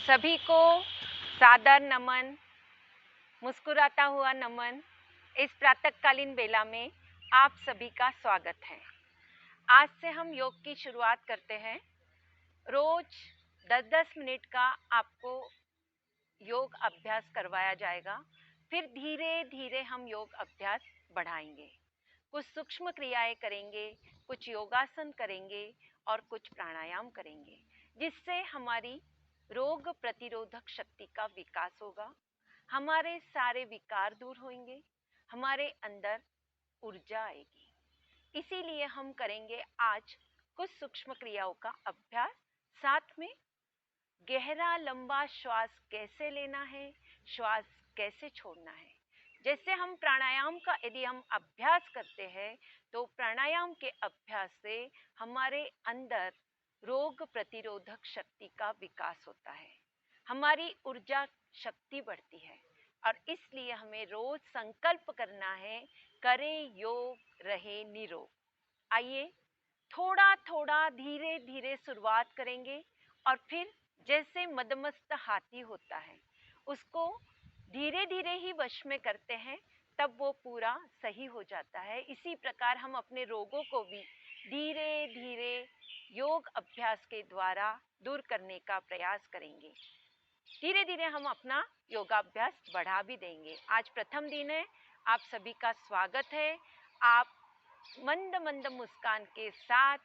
सभी को सादर नमन, मुस्कुराता हुआ नमन। इस प्रातःकालीन बेला में आप सभी का स्वागत है। आज से हम योग की शुरुआत करते हैं। रोज 10-10 मिनट का आपको योग अभ्यास करवाया जाएगा। फिर धीरे धीरे हम योग अभ्यास बढ़ाएंगे। कुछ सूक्ष्म क्रियाएं करेंगे, कुछ योगासन करेंगे और कुछ प्राणायाम करेंगे, जिससे हमारी रोग प्रतिरोधक शक्ति का विकास होगा, हमारे सारे विकार दूर होंगे, हमारे अंदर ऊर्जा आएगी। इसीलिए हम करेंगे आज कुछ सूक्ष्म क्रियाओं का अभ्यास। साथ में गहरा लंबा श्वास कैसे लेना है, श्वास कैसे छोड़ना है। जैसे हम प्राणायाम का यदि हम अभ्यास करते हैं तो प्राणायाम के अभ्यास से हमारे अंदर रोग प्रतिरोधक शक्ति का विकास होता है, हमारी ऊर्जा शक्ति बढ़ती है। और इसलिए हमें रोज संकल्प करना है, करें योग रहे निरोग। आइए थोड़ा थोड़ा धीरे धीरे शुरुआत करेंगे और फिर जैसे मदमस्त हाथी होता है उसको धीरे धीरे ही वश में करते हैं, तब वो पूरा सही हो जाता है। इसी प्रकार हम अपने रोगों को भी धीरे धीरे योग अभ्यास के द्वारा दूर करने का प्रयास करेंगे। धीरे धीरे हम अपना योगाभ्यास बढ़ा भी देंगे। आज प्रथम दिन है, आप सभी का स्वागत है। आप मंद मंद मुस्कान के साथ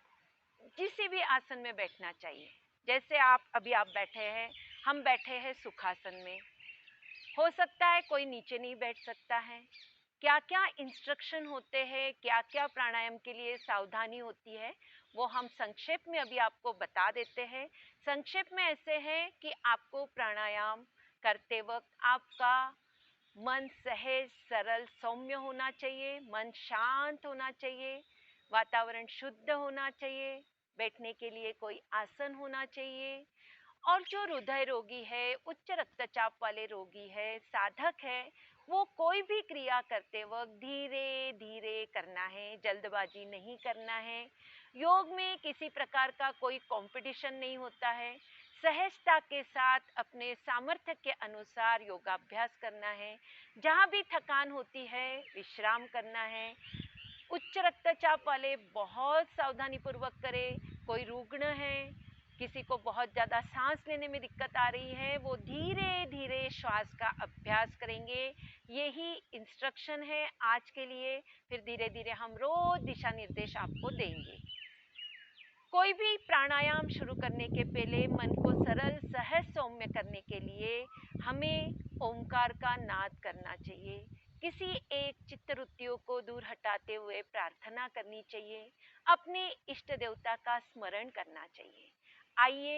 किसी भी आसन में बैठना चाहिए। जैसे आप बैठे हैं, हम बैठे हैं सुखासन में। हो सकता है कोई नीचे नहीं बैठ सकता है। क्या क्या इंस्ट्रक्शन होते हैं, क्या क्या प्राणायाम के लिए सावधानी होती है, वो हम संक्षेप में अभी आपको बता देते हैं। संक्षेप में ऐसे है कि आपको प्राणायाम करते वक्त आपका मन सहज सरल सौम्य होना चाहिए, मन शांत होना चाहिए, वातावरण शुद्ध होना चाहिए, बैठने के लिए कोई आसन होना चाहिए। और जो हृदय रोगी है, उच्च रक्तचाप वाले रोगी है, साधक है, वो कोई भी क्रिया करते वक्त धीरे धीरे करना है, जल्दबाजी नहीं करना है। योग में किसी प्रकार का कोई कंपटीशन नहीं होता है। सहजता के साथ अपने सामर्थ्य के अनुसार योगाभ्यास करना है। जहाँ भी थकान होती है विश्राम करना है। उच्च रक्तचाप वाले बहुत सावधानी पूर्वक करें। कोई रुग्ण है, किसी को बहुत ज़्यादा सांस लेने में दिक्कत आ रही है, वो धीरे धीरे श्वास का अभ्यास करेंगे। यही इंस्ट्रक्शन है आज के लिए। फिर धीरे धीरे हम रोज दिशा निर्देश आपको देंगे। कोई भी प्राणायाम शुरू करने के पहले मन को सरल सहज सौम्य करने के लिए हमें ओंकार का नाद करना चाहिए। किसी एक चित्तवृत्तियों को दूर हटाते हुए प्रार्थना करनी चाहिए। अपने इष्ट देवता का स्मरण करना चाहिए। आइए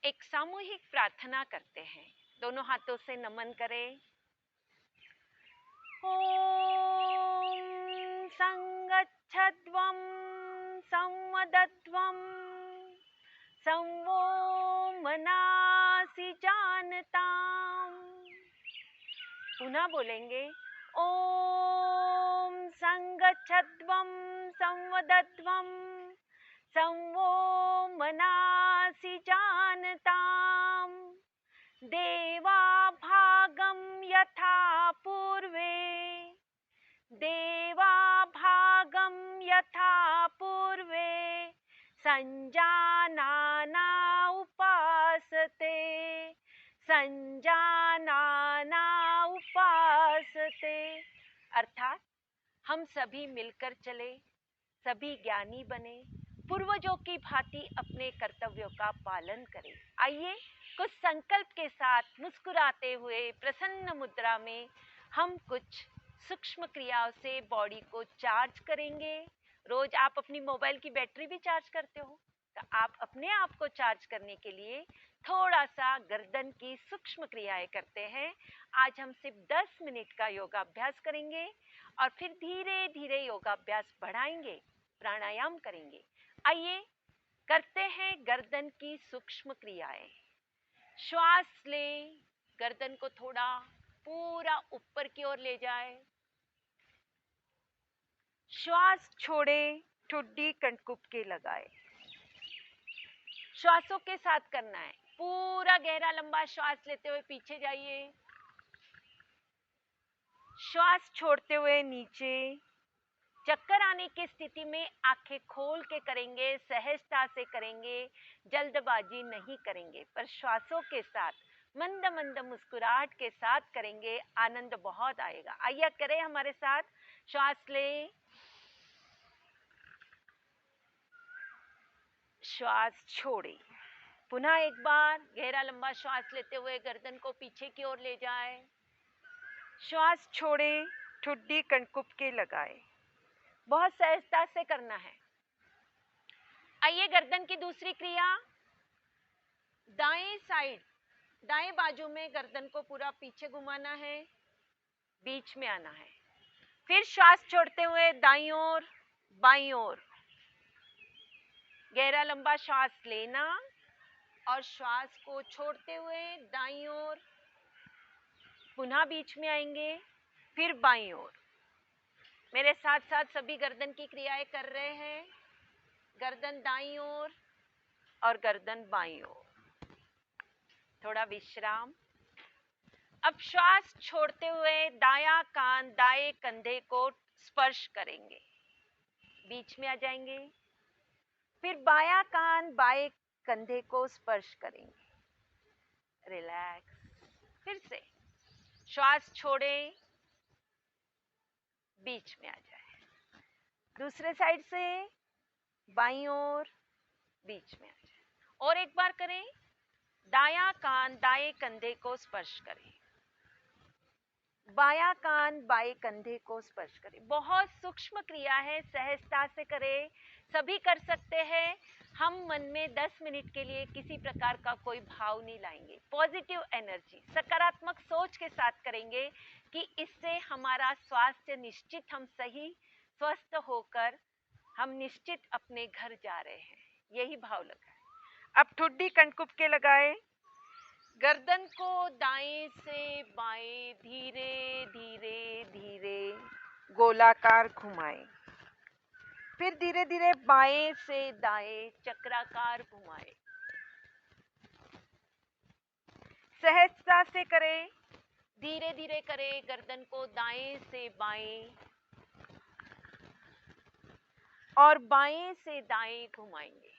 एक सामूहिक प्रार्थना करते हैं। दोनों हाथों से नमन करें। ओम संगच्छध्वं संवदध्वं संवो मनासि जानताम्। पुनः बोलेंगे। ओम संगच्छध्वं संवदध्वं संवो मनासि जानताम्। देवा भागं यथा पूर्वे, देवा भागं यथा पूर्वे संजानाना उपासते, संजानाना उपासते। अर्थात हम सभी मिलकर चले, सभी ज्ञानी बने, पूर्वजों की भांति अपने कर्तव्यों का पालन करें। आइए कुछ संकल्प के साथ मुस्कुराते हुए प्रसन्न मुद्रा में हम कुछ सूक्ष्म क्रियाओं से बॉडी को चार्ज करेंगे। रोज आप अपनी मोबाइल की बैटरी भी चार्ज करते हो, तो आप अपने आप को चार्ज करने के लिए थोड़ा सा गर्दन की सूक्ष्म क्रियाएं करते हैं। आज हम सिर्फ 10 मिनट का योगाभ्यास करेंगे और फिर धीरे धीरे योगाभ्यास बढ़ाएंगे, प्राणायाम करेंगे। आइए करते हैं गर्दन की सूक्ष्म क्रियाएं। श्वास लें, गर्दन को थोड़ा पूरा ऊपर की ओर ले जाए। श्वास छोड़े, ठुड्डी कंठकुप के लगाए। श्वासों के साथ करना है। पूरा गहरा लंबा श्वास लेते हुए पीछे जाइए, श्वास छोड़ते हुए नीचे। चक्कर आने की स्थिति में आंखें खोल के करेंगे, सहजता से करेंगे, जल्दबाजी नहीं करेंगे, पर श्वासों के साथ मंद मंद मुस्कुराहट के साथ करेंगे, आनंद बहुत आएगा। आइए करें हमारे साथ। श्वास लें, श्वास छोड़ें। पुनः एक बार गहरा लंबा श्वास लेते हुए गर्दन को पीछे की ओर ले जाएं, श्वास छोड़ें, ठुड्डी कणकुप के लगाएं। बहुत सहजता से करना है। आइए गर्दन की दूसरी क्रिया, दाएं साइड, दाएं बाजू में गर्दन को पूरा पीछे घुमाना है, बीच में आना है। फिर श्वास छोड़ते हुए दाईं ओर, बाईं ओर। गहरा लंबा श्वास लेना और श्वास को छोड़ते हुए दाईं ओर, पुनः बीच में आएंगे, फिर बाईं ओर। मेरे साथ साथ सभी गर्दन की क्रियाएं कर रहे हैं। गर्दन दाईं ओर और गर्दन बाईं ओर। थोड़ा विश्राम। अब श्वास छोड़ते हुए दायां कान दाएं कंधे को स्पर्श करेंगे, बीच में आ जाएंगे। फिर बायां कान बाएं कंधे को स्पर्श करेंगे, रिलैक्स। फिर से श्वास छोड़ें, बीच में आ जाए। दूसरे साइड से बाईं ओर, बीच में आ जाए। और एक बार करें। दायां कान दाएं कंधे को स्पर्श करें, बायां कान बाएं कंधे को स्पर्श करें। बहुत सूक्ष्म क्रिया है, सहजता से करें, सभी कर सकते हैं। हम मन में 10 मिनट के लिए किसी प्रकार का कोई भाव नहीं लाएंगे। पॉजिटिव एनर्जी, सकारात्मक सोच के साथ करेंगे कि इससे हमारा स्वास्थ्य निश्चित, हम सही स्वस्थ होकर हम निश्चित अपने घर जा रहे हैं, यही भाव लगाएं। अब ठुड्डी कणकुप के लगाएं। गर्दन को दाएं से बाएं धीरे धीरे धीरे गोलाकार घुमाएं। फिर धीरे धीरे बाएं से दाएं चक्राकार घुमाएं। सहजता से करें, धीरे धीरे करें। गर्दन को दाएं से बाएं और बाएं से दाएं घुमाएंगे।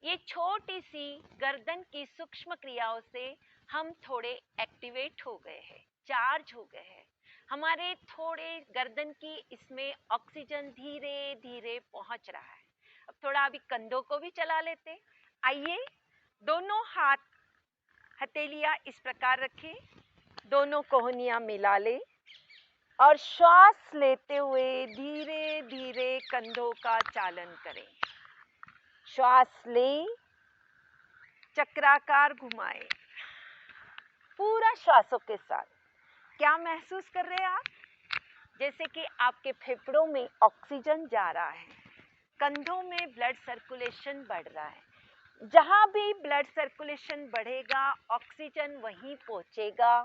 ये छोटी सी गर्दन की सूक्ष्म क्रियाओं से हम थोड़े एक्टिवेट हो गए हैं, चार्ज हो गए हैं। हमारे थोड़े गर्दन की इसमें ऑक्सीजन धीरे धीरे पहुंच रहा है। अब थोड़ा अभी कंधों को भी चला लेते। आइए, दोनों हाथ हथेलियां इस प्रकार रखें, दोनों कोहनियां मिला लें और श्वास लेते हुए धीरे धीरे कंधों का चालन करें। श्वास लें, चक्राकार घुमाएं, पूरा श्वासों के साथ। क्या महसूस कर रहे हैं आप? जैसे कि आपके फेफड़ों में ऑक्सीजन जा रहा है, कंधों में ब्लड सर्कुलेशन बढ़ रहा है। जहां भी ब्लड सर्कुलेशन बढ़ेगा, ऑक्सीजन वहीं पहुंचेगा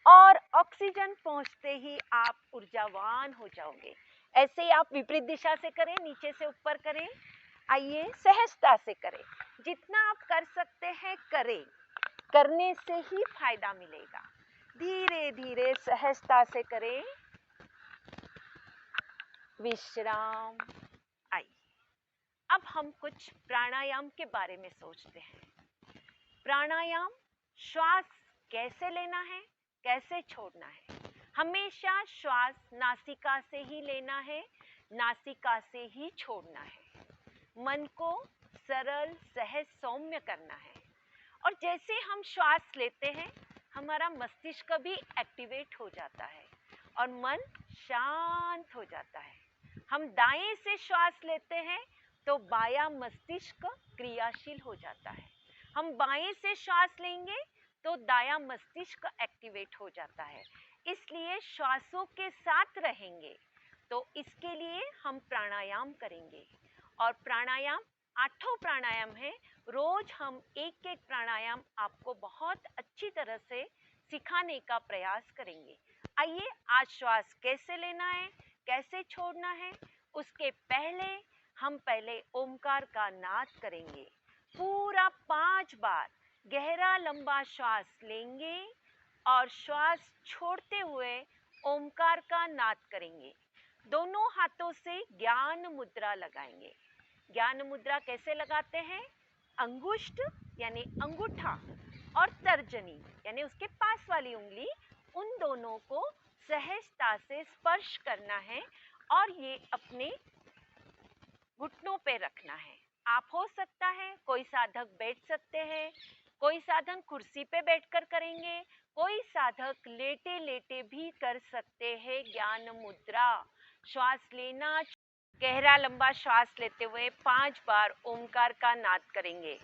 और ऑक्सीजन पहुंचते ही आप ऊर्जावान हो जाओगे। ऐसे ही आप विपरीत दिशा से करें, नीचे से ऊपर करें। आइए, सहजता से करें, जितना आप कर सकते हैं करें, करने से ही फायदा मिलेगा। धीरे धीरे सहजता से करें, विश्राम। आइए, अब हम कुछ प्राणायाम के बारे में सोचते हैं। प्राणायाम, श्वास कैसे लेना है, कैसे छोड़ना है। हमेशा श्वास नासिका से ही लेना है, नासिका से ही छोड़ना है। मन को सरल, सहज, सौम्य करना है। और जैसे हम श्वास लेते हैं, हमारा मस्तिष्क भी एक्टिवेट हो जाता है और मन शांत हो जाता है। हम दाएं से श्वास लेते हैं तो बायां मस्तिष्क क्रियाशील हो जाता है। हम बाएं से श्वास लेंगे तो दायां मस्तिष्क एक्टिवेट हो जाता है। इसलिए श्वासों के साथ रहेंगे। तो इसके लिए हम प्राणायाम करेंगे और प्राणायाम 8 प्राणायाम है। रोज हम एक एक प्राणायाम आपको बहुत अच्छी तरह से सिखाने का प्रयास करेंगे। आइए, आज श्वास कैसे लेना है, कैसे छोड़ना है, उसके पहले हम ओमकार का नाद करेंगे। पूरा 5 बार गहरा लंबा श्वास लेंगे और श्वास छोड़ते हुए ओमकार का नाद करेंगे। दोनों हाथों से ज्ञान मुद्रा लगाएंगे। ज्ञान मुद्रा कैसे लगाते हैं? अंगुष्ठ यानी अंगूठा और तर्जनी यानी उसके पास वाली उंगली, उन दोनों को सहजता से स्पर्श करना है और ये अपने घुटनों पे रखना है। आप हो सकता है कोई साधक बैठ सकते हैं, कोई साधक कुर्सी पे बैठकर करेंगे, कोई साधक लेटे लेटे भी कर सकते हैं। ज्ञान मुद्रा, श्वास लेना, गहरा लंबा श्वास लेते हुए 5 बार ओमकार का नाद करेंगे।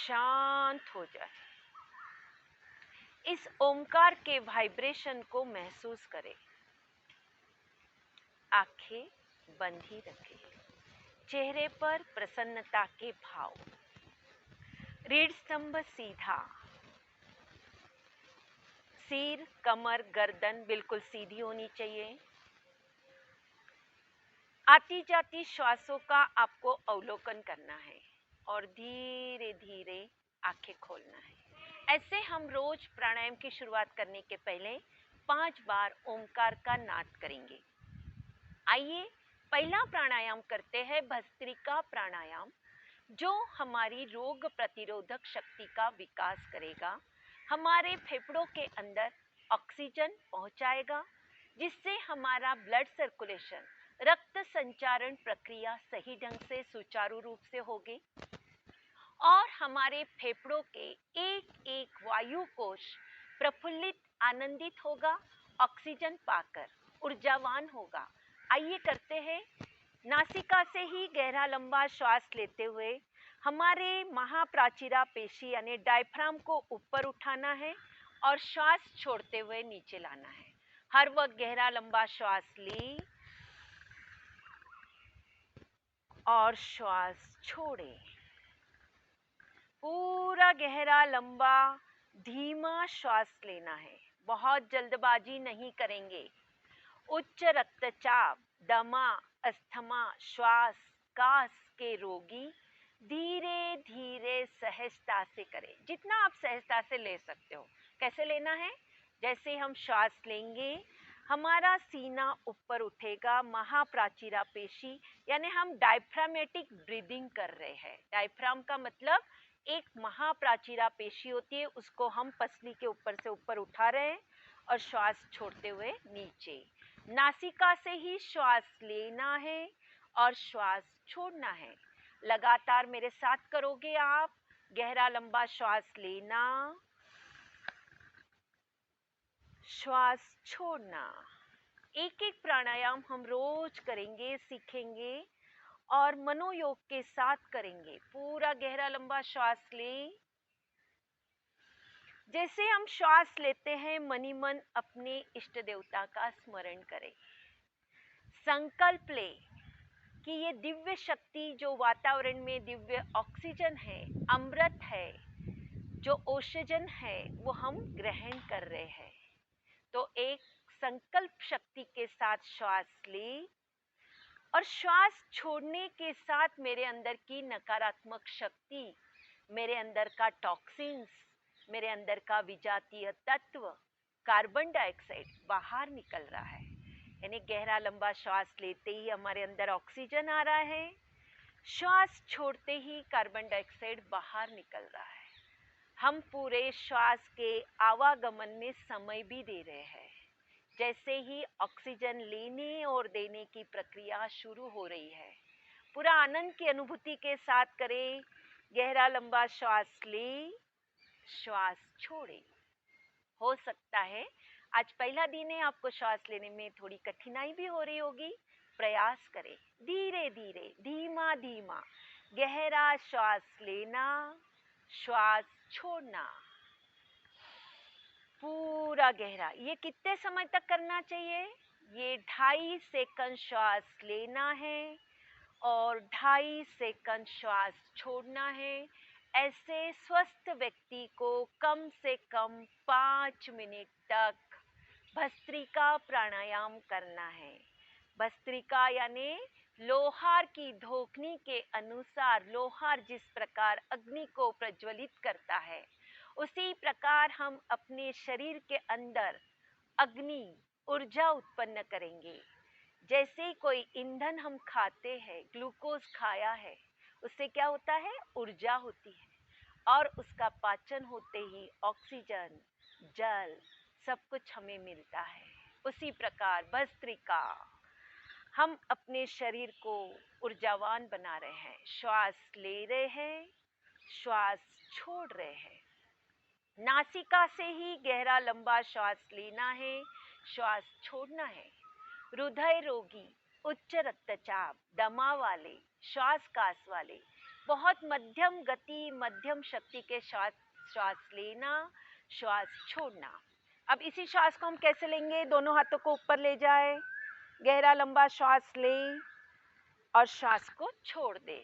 शांत हो जाए। इस ओमकार के वाइब्रेशन को महसूस करें। आंखें बंद ही रखें। चेहरे पर प्रसन्नता के भाव। रीढ़ स्तंभ सीधा, सिर, कमर, गर्दन बिल्कुल सीधी होनी चाहिए। आती जाती श्वासों का आपको अवलोकन करना है और धीरे धीरे आंखें खोलना है। ऐसे हम रोज प्राणायाम की शुरुआत करने के पहले 5 बार ओमकार का नाद करेंगे। आइए पहला प्राणायाम करते हैं, भस्त्रिका प्राणायाम, जो हमारी रोग प्रतिरोधक शक्ति का विकास करेगा, हमारे फेफड़ों के अंदर ऑक्सीजन पहुंचाएगा, जिससे हमारा ब्लड सर्कुलेशन, रक्त संचारण प्रक्रिया सही ढंग से सुचारू रूप से होगी और हमारे फेफड़ों के एक एक वायु कोश प्रफुल्लित, आनंदित होगा, ऑक्सीजन पाकर ऊर्जावान होगा। आइए करते हैं। नासिका से ही गहरा लंबा श्वास लेते हुए हमारे महाप्राचीरा पेशी यानी डायफ्राम को ऊपर उठाना है और श्वास छोड़ते हुए नीचे लाना है। हर वक्त गहरा लंबा श्वास ली और श्वास छोड़े। पूरा गहरा लंबा धीमा श्वास लेना है, बहुत जल्दबाजी नहीं करेंगे। उच्च रक्तचाप, दमा, अस्थमा, श्वास कास के रोगी धीरे धीरे सहजता से करें, जितना आप सहजता से ले सकते हो। कैसे लेना है? जैसे हम श्वास लेंगे हमारा सीना ऊपर उठेगा, महाप्राचीरा पेशी यानी हम डायफ्रामेटिक ब्रीदिंग कर रहे हैं। डायफ्राम का मतलब एक महाप्राचीरा पेशी होती है, उसको हम पसली के ऊपर से ऊपर उठा रहे हैं और श्वास छोड़ते हुए नीचे। नासिका से ही श्वास लेना है और श्वास छोड़ना है। लगातार मेरे साथ करोगे आप। गहरा लंबा श्वास लेना, श्वास छोड़ना। एक एक प्राणायाम हम रोज करेंगे, सीखेंगे और मनोयोग के साथ करेंगे। पूरा गहरा लंबा श्वास लें। जैसे हम श्वास लेते हैं, मनी मन अपने इष्ट देवता का स्मरण करें। संकल्प ले कि ये दिव्य शक्ति जो वातावरण में दिव्य ऑक्सीजन है, अमृत है, जो औषधन है, वो हम ग्रहण कर रहे हैं। तो एक संकल्प शक्ति के साथ श्वास ले और श्वास छोड़ने के साथ मेरे अंदर की नकारात्मक शक्ति, मेरे अंदर का टॉक्सिन्स, मेरे अंदर का विजातीय तत्व, कार्बन डाइऑक्साइड बाहर निकल रहा है। यानी गहरा लंबा श्वास लेते ही हमारे अंदर ऑक्सीजन आ रहा है, श्वास छोड़ते ही कार्बन डाइऑक्साइड बाहर निकल रहा है। हम पूरे श्वास के आवागमन में समय भी दे रहे हैं। जैसे ही ऑक्सीजन लेने और देने की प्रक्रिया शुरू हो रही है, पूरा आनंद की अनुभूति के साथ करें। गहरा लंबा श्वास ले, श्वास छोड़े। हो सकता है आज पहला दिन है, आपको श्वास लेने में थोड़ी कठिनाई भी हो रही होगी। प्रयास करें, धीरे धीरे, धीमा धीमा गहरा श्वास लेना, श्वास छोड़ना, पूरा गहरा। ये कितने समय तक करना चाहिए? ये 2.5 सेकंड श्वास लेना है और 2.5 सेकंड श्वास छोड़ना है। ऐसे स्वस्थ व्यक्ति को कम से कम 5 मिनट तक भस्त्रिका प्राणायाम करना है। भस्त्रिका यानी लोहार की धोखनी के अनुसार, लोहार जिस प्रकार अग्नि को प्रज्वलित करता है, उसी प्रकार हम अपने शरीर के अंदर अग्नि, ऊर्जा उत्पन्न करेंगे। जैसे ही कोई ईंधन हम खाते हैं, ग्लूकोज खाया है, उससे क्या होता है? ऊर्जा होती है और उसका पाचन होते ही ऑक्सीजन, जल सब कुछ हमें मिलता है। उसी प्रकार भस्त्रिका, हम अपने शरीर को ऊर्जावान बना रहे हैं। श्वास ले रहे हैं, श्वास छोड़ रहे हैं। नासिका से ही गहरा लंबा श्वास लेना है, श्वास छोड़ना है। हृदय रोगी, उच्च रक्तचाप, दमा वाले, श्वास वाले, बहुत मध्यम गति, मध्यम शक्ति के श्वास लेना, श्वास छोड़ना। अब इसी श्वास को हम कैसे लेंगे? दोनों हाथों को ऊपर ले जाए, गहरा लंबा श्वास ले और श्वास को छोड़ दे।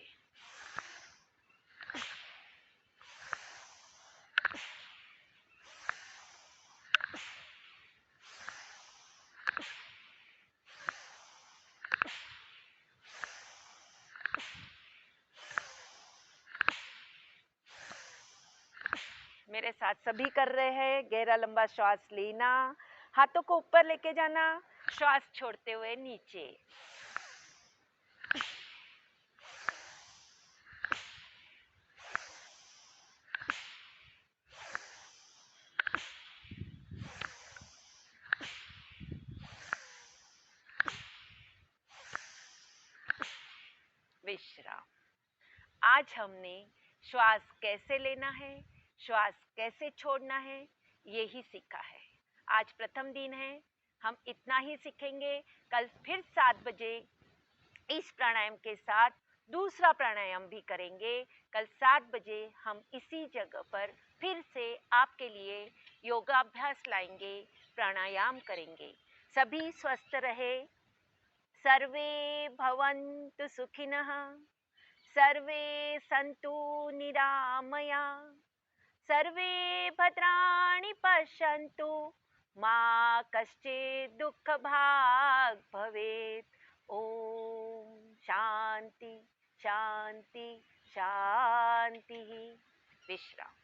मेरे साथ सभी कर रहे हैं। गहरा लंबा श्वास लेना, हाथों को ऊपर लेके जाना, श्वास छोड़ते हुए नीचे। विश्राम। आज हमने श्वास कैसे लेना है, श्वास कैसे छोड़ना है, यही सीखा है। आज प्रथम दिन है, हम इतना ही सीखेंगे। कल फिर 7 बजे इस प्राणायाम के साथ दूसरा प्राणायाम भी करेंगे। कल 7 बजे हम इसी जगह पर फिर से आपके लिए योगाभ्यास लाएंगे, प्राणायाम करेंगे। सभी स्वस्थ रहे। सर्वे भवन्तु सुखिनः, सर्वे सन्तु निरामया, सर्वे भद्राणि पश्यन्तु, मा कश्चित् दुःखभाग् भवेत्। ओम शांति शांति शांति। विश्राम।